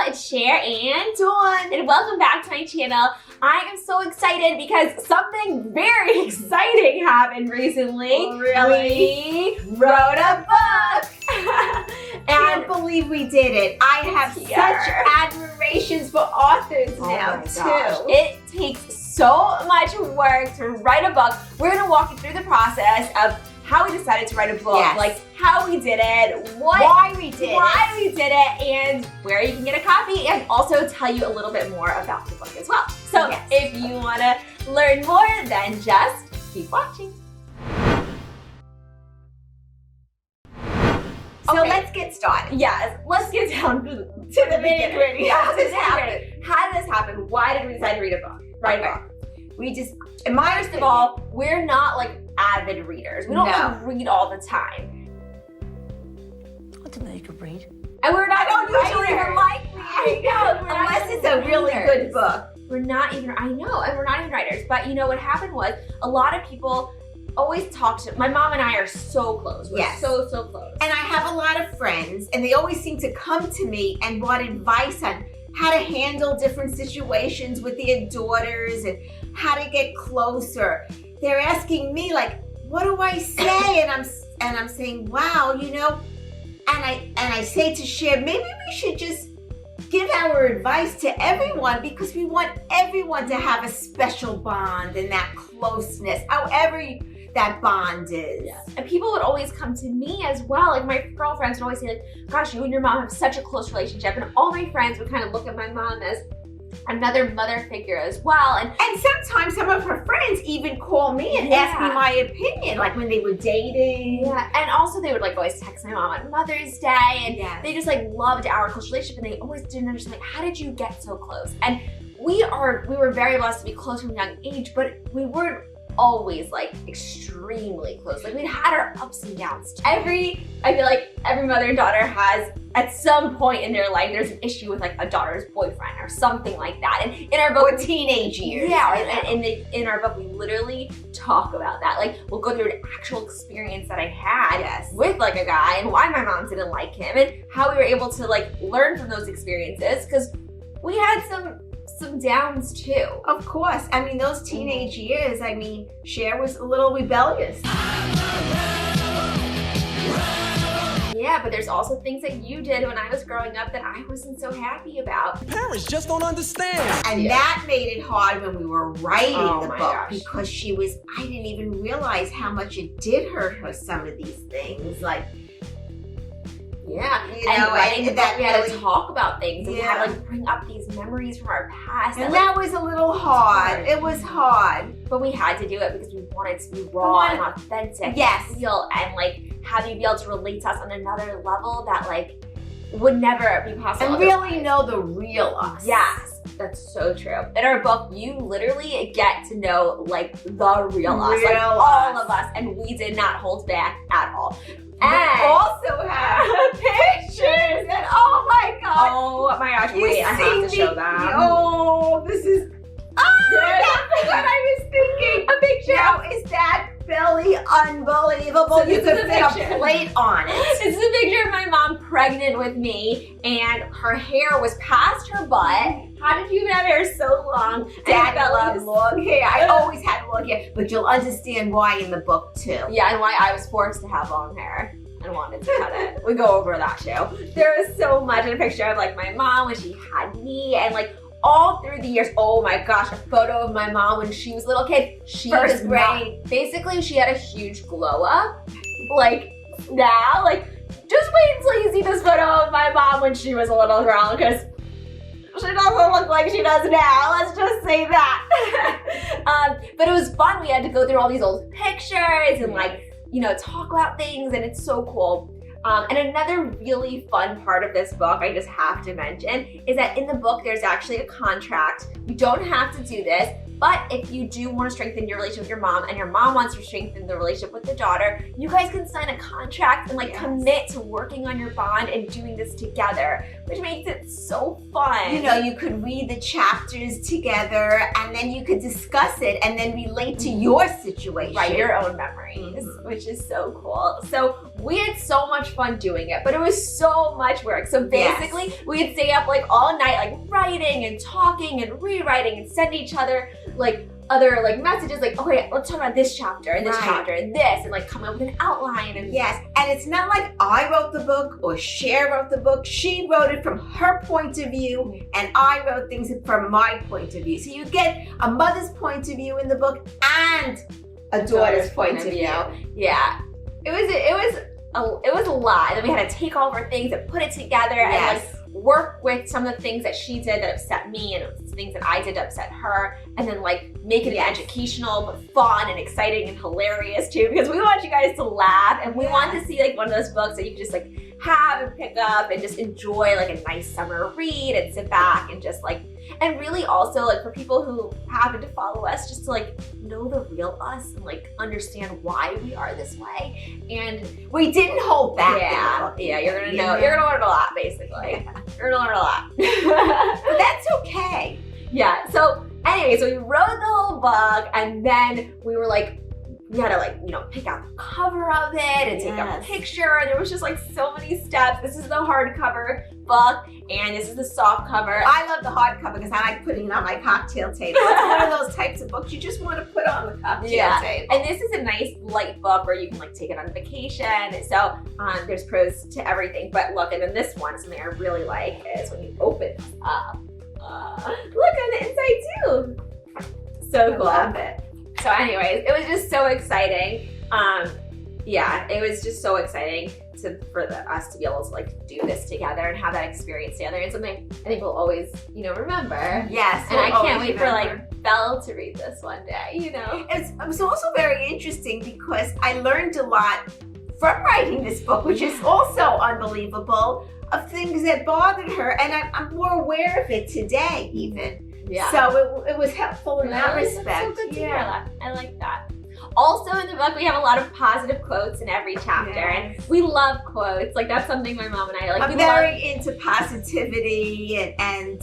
it's Cher and Dawn. And welcome back to my channel. I am so excited because something very exciting happened recently. Oh, really? We wrote a book. I can't believe we did it. I have such admirations for authors now, too. It takes so much work to write a book. We're going to walk you through the process of how we decided to write a book, like how we did it, why we did it, and where you can get a copy, and also tell you a little bit more about the book as well. So if you want to learn more, then just keep watching. So let's get started. Yes, let's get down to the nitty-gritty. How did this happen? Why did we decide to read a book? Write a book. We just, first of all, we're not like avid readers. We don't read all the time. I didn't know you could read. And we're not usually even like reading. Unless it's a really good book. We're not even, I know, and we're not even writers. But you know what happened was, a lot of people always talk to, my mom and I are so close. We're so close. And I have a lot of friends, and they always seem to come to me and want advice on how to handle different situations with their daughters and how to get closer. They're asking me, like, what do I say? And I'm saying, wow, you know, and I say to Cher, maybe we should just give our advice to everyone, because we want everyone to have a special bond and that closeness, however that bond is. Yes. And people would always come to me as well. Like my girlfriends would always say, like, gosh, you and your mom have such a close relationship. And all my friends would kind of look at my mom as another mother figure as well. And sometimes some of her friends even call me and ask me my opinion, like when they were dating. Yeah, and also they would like always text my mom on Mother's Day, and they just like loved our close relationship, and they always didn't understand, like, how did you get so close? And we were very blessed to be close from a young age, but we weren't always like extremely close. Like, we'd had our ups and downs. I feel like every mother and daughter has, at some point in their life, there's an issue with like a daughter's boyfriend or something like that. And in our book, or teenage years. Yeah, and in our book, we literally talk about that. Like, we'll go through an actual experience that I had with like a guy, and why my mom didn't like him, and how we were able to like learn from those experiences, because we had some downs too. Of course. I mean, those teenage years, I mean, Cher was a little rebellious. Yeah, but there's also things that you did when I was growing up that I wasn't so happy about. Parents just don't understand. And that made it hard when we were writing the book, because I didn't even realize how much it did hurt her, some of these things. Like, you know, writing the book, we had to talk about things, and we had to like bring up these memories from our past. And that was a little hard. It was hard. But we had to do it because we wanted to be raw and authentic, real, and like have you be able to relate to us on another level that like would never be possible. And really know the real us. Yes, that's so true. In our book, you literally get to know like the real us, like all of us, and we did not hold back at all. And we also have pictures, and oh my god! Oh my gosh! Wait, I have to show them. Oh, this is. That's what I was thinking. A picture. Now, is that belly unbelievable? So you could fit a plate on it. It's a picture of my mom pregnant with me, and her hair was past her butt. How did you even have hair so long? Dad loved long hair. I always had long hair, but you'll understand why in the book too. Yeah, and why I was forced to have long hair and wanted to cut it. We go over that too. There was so much in a picture of like my mom when she had me, and like all through the years. Oh my gosh, a photo of my mom when she was a little kid. She was great. Basically, she had a huge glow up. Like now, like just wait until you see this photo of my mom when she was a little girl, because she doesn't look like she does now. Let's just say that. But it was fun. We had to go through all these old pictures and like, you know, talk about things, and it's so cool. And another really fun part of this book, I just have to mention, is that in the book, there's actually a contract. You don't have to do this, but if you do want to strengthen your relationship with your mom, and your mom wants to strengthen the relationship with the daughter, you guys can sign a contract and like commit to working on your bond and doing this together, which makes it so fun. You know, you could read the chapters together, and then you could discuss it and then relate to your situation. Right, your own memories, which is so cool. So we had so much fun doing it, but it was so much work. So basically, we'd stay up like all night, like writing and talking and rewriting and sending each other like other like messages, like, okay, let's talk about this chapter and this chapter and this, and like come up with an outline. And and it's not like I wrote the book or Cher wrote the book. She wrote it from her point of view, and I wrote things from my point of view. So you get a mother's point of view in the book and a daughter's point of view. Yeah, it was a lot. And then we had to take all of our things and put it together and like work with some of the things that she did that upset me and things that I did to upset her, and then like make it educational but fun and exciting and hilarious too, because we want you guys to laugh, and we want to see like one of those books that you can just like have and pick up and just enjoy like a nice summer read and sit back and just like, and really also like for people who happen to follow us, just to like know the real us and like understand why we are this way. And we didn't hold back. You're gonna know, you're gonna learn a lot basically. You're gonna learn a lot. But that's okay. Yeah, so anyway, so we wrote the whole book, and then we were like, we had to like, you know, pick out the cover of it and take a picture. There was just like so many steps. This is the hardcover book, and this is the soft cover. I love the hardcover because I like putting it on my cocktail table. It's one of those types of books you just want to put on the cocktail table. And this is a nice light book where you can like take it on vacation. So there's pros to everything. But look, and then this one, something I really like is when you open this up. Look on the inside too. So cool. I love it. So anyways, it was just so exciting. It was just so exciting for us to be able to like do this together and have that experience together, and something I think we'll always, you know, remember. Yes. And I can't wait for like Belle to read this one day, you know. It was also very interesting because I learned a lot from writing this book, which is also unbelievable, of things that bothered her, and I'm more aware of it today even. Yeah. So it was helpful in that respect. That's so good to hear that. I like that. Also in the book, we have a lot of positive quotes in every chapter, and we love quotes. Like that's something my mom and I like. I'm very into positivity and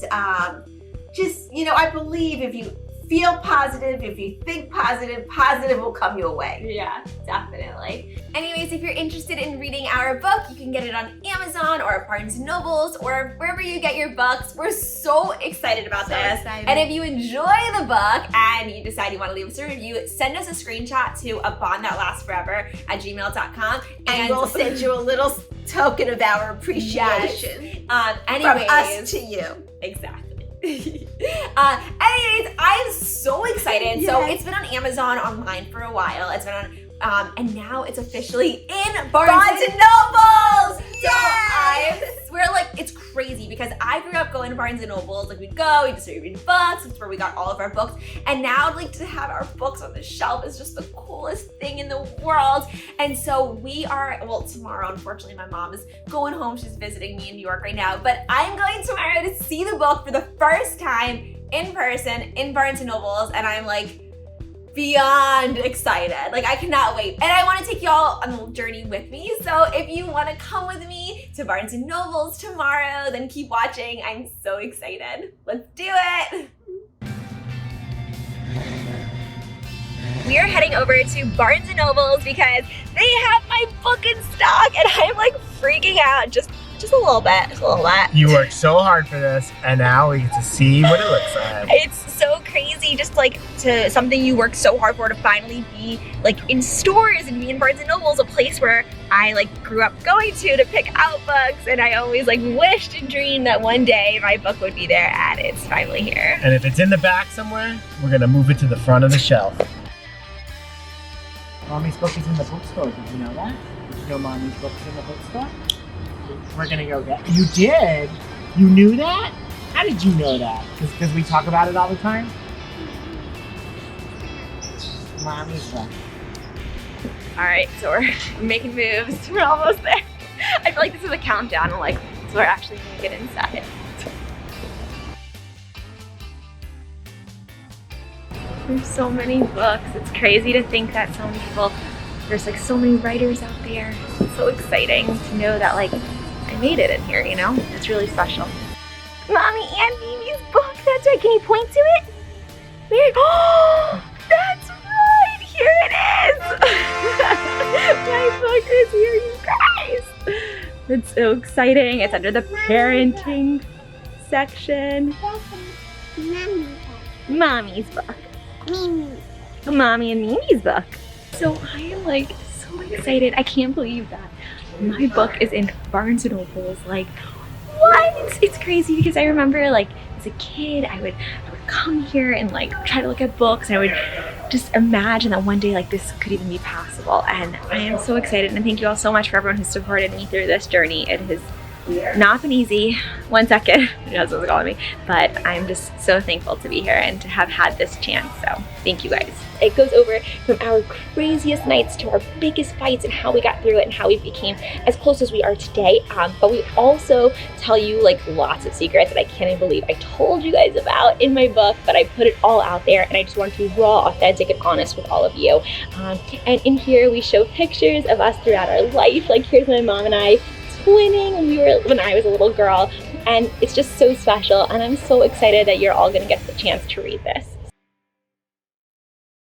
just, you know, I believe if you feel positive, if you think positive, positive will come your way. Yeah, definitely. Anyways, if you're interested in reading our book, you can get it on Amazon or Barnes & Nobles or wherever you get your books. We're so excited about this. And if you enjoy the book and you decide you want to leave us a review, send us a screenshot to abondthatlatsforever@gmail.com, and we'll send you a little token of our appreciation. Anyways, from us to you. Exactly. Anyways, I'm so excited. Yes. So it's been on Amazon online for a while. It's been on, and now it's officially in Barnes & Nobles. Yes. So we're like, it's crazy because I grew up going to Barnes & Nobles. Like we'd go, we'd just start reading books. It's where we got all of our books. And now like to have our books on the shelf is just the coolest thing in the world. And so we are, well, tomorrow, unfortunately, my mom is going home. She's visiting me in New York right now. But I'm going tomorrow to see the book for the first time in person in Barnes & Nobles. And I'm like, beyond excited. Like I cannot wait. And I want to take y'all on the journey with me. So if you want to come with me to Barnes & Nobles tomorrow, then keep watching. I'm so excited. Let's do it. We are heading over to Barnes & Nobles because they have my book in stock and I'm like freaking out just a little bit, You worked so hard for this and now we get to see what it looks like. It's so crazy, just like to something you worked so hard for to finally be like in stores and be in Barnes & Nobles, a place where I like grew up going to pick out books, and I always like wished and dreamed that one day my book would be there, and it's finally here. And if it's in the back somewhere, we're gonna move it to the front of the shelf. Mommy's book is in the bookstore, did you know that? Did you know Mommy's book is in the bookstore? We're gonna go get. You did? You knew that? How did you know that? Because we talk about it all the time? Mommy's book. Alright, so we're making moves. We're almost there. I feel like this is a countdown, like, so we're actually gonna get inside. There's so many books. It's crazy to think that so many people, there's like so many writers out there. It's so exciting to know that like I made it in here, you know? It's really special. Mommy and Mimi's book, that's right. Can you point to it? Where? Oh, that's right. Here it is. My book is here, you guys. It's so exciting. It's under the parenting section. Mommy's book. Mommy and Mimi's book. So I am like so excited. I can't believe that my book is in Barnes & Noble's. Like, what? It's crazy because I remember like as a kid, I would come here and like try to look at books, and I would just imagine that one day like this could even be possible. And I am so excited, and thank you all so much for everyone who supported me through this journey. It has not been easy. 1 second, my husband's calling me, but I'm just so thankful to be here and to have had this chance. So thank you guys. It goes over from our craziest nights to our biggest fights and how we got through it and how we became as close as we are today. But we also tell you like lots of secrets that I can't even believe I told you guys about in my book, but I put it all out there, and I just want to be raw, authentic, and honest with all of you. And in here we show pictures of us throughout our life. Like here's my mom and I twinning when I was a little girl, and it's just so special, and I'm so excited that you're all gonna get the chance to read this.